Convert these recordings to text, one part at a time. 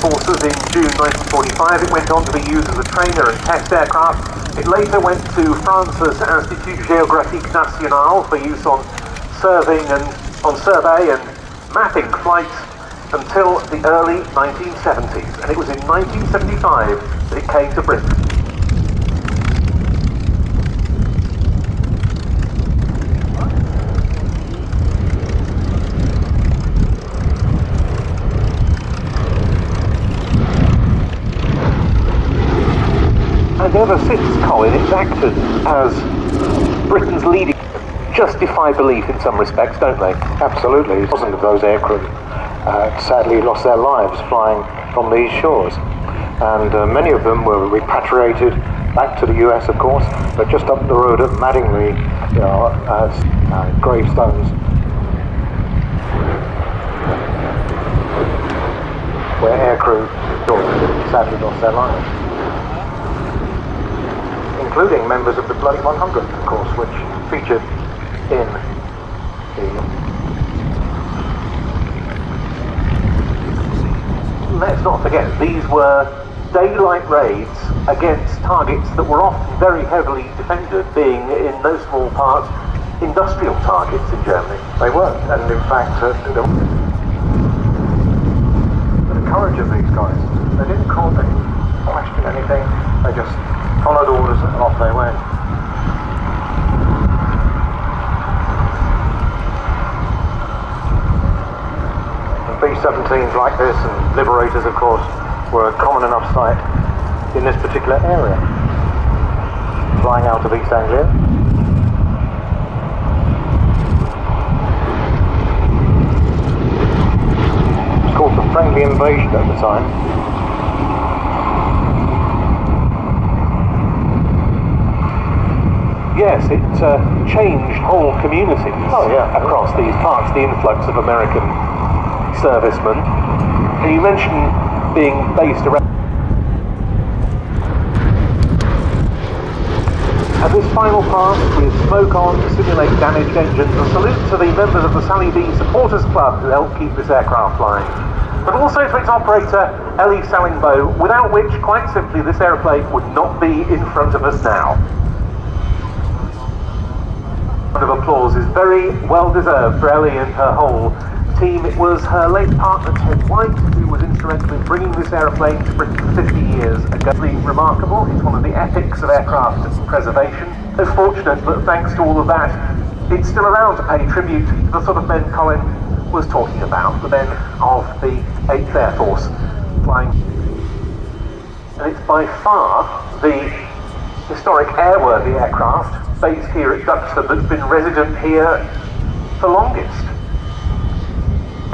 Forces in June 1945. It went on to be used as a trainer and test aircraft. It later went to France's Institut Géographique National for use on survey and mapping flights until the early 1970s. And it was in 1975 that it came to Britain. And ever since, Colin, it's acted as Britain's leading. Justify belief in some respects, don't they? Absolutely. Dozens of those aircrew sadly lost their lives flying from these shores. And many of them were repatriated back to the US, of course, but just up the road at Madingley, gravestones where aircrew sadly lost their lives, including members of the Bloody 100, of course, which featured in the... Let's not forget, these were daylight raids against targets that were often very heavily defended, being in no small part industrial targets in Germany. They were, and in fact, the courage of these guys, they didn't question anything, they just followed orders and off they went. And B-17s like this, and Liberators of course, were a common enough sight in this particular area. Flying out of East Anglia. It was called the Friendly Invasion at the time. Yes, it changed whole communities across these parts, the influx of American servicemen. And you mentioned being based around... And this final pass with smoke on to simulate damaged engines, a salute to the members of the Sally B Supporters Club who helped keep this aircraft flying, but also to its operator, Ellie Sallingboe, without which, quite simply, this airplane would not be in front of us now. Round of applause is very well deserved for Ellie and her whole team. It was her late partner Ted White who was instrumental in bringing this aeroplane to Britain 50 years ago. Remarkable, it's one of the epics of aircraft preservation. So fortunate, but thanks to all of that, it's still around to pay tribute to the sort of men Colin was talking about, the men of the 8th Air Force flying. And it's by far the historic airworthy aircraft based here at Duxford that's been resident here for longest,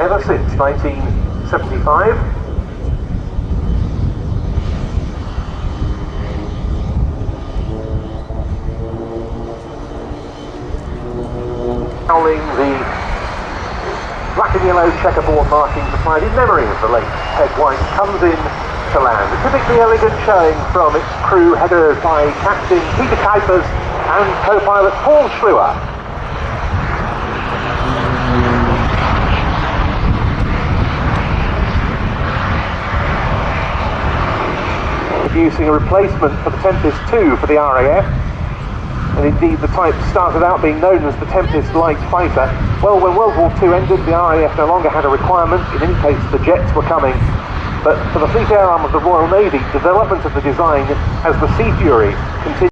ever since 1975. Howling the black and yellow checkerboard markings applied in memory of the late Ted White comes in to land. A typically elegant showing from its crew headed by Captain Peter Kuipers and co-pilot Paul Schluer. Producing a replacement for the Tempest 2 for the RAF, and indeed the type started out being known as the Tempest Light Fighter. Well, when World War II ended, the RAF no longer had a requirement. In any case, the jets were coming. But for the Fleet Air Arm of the Royal Navy, development of the design as the Sea Fury continued.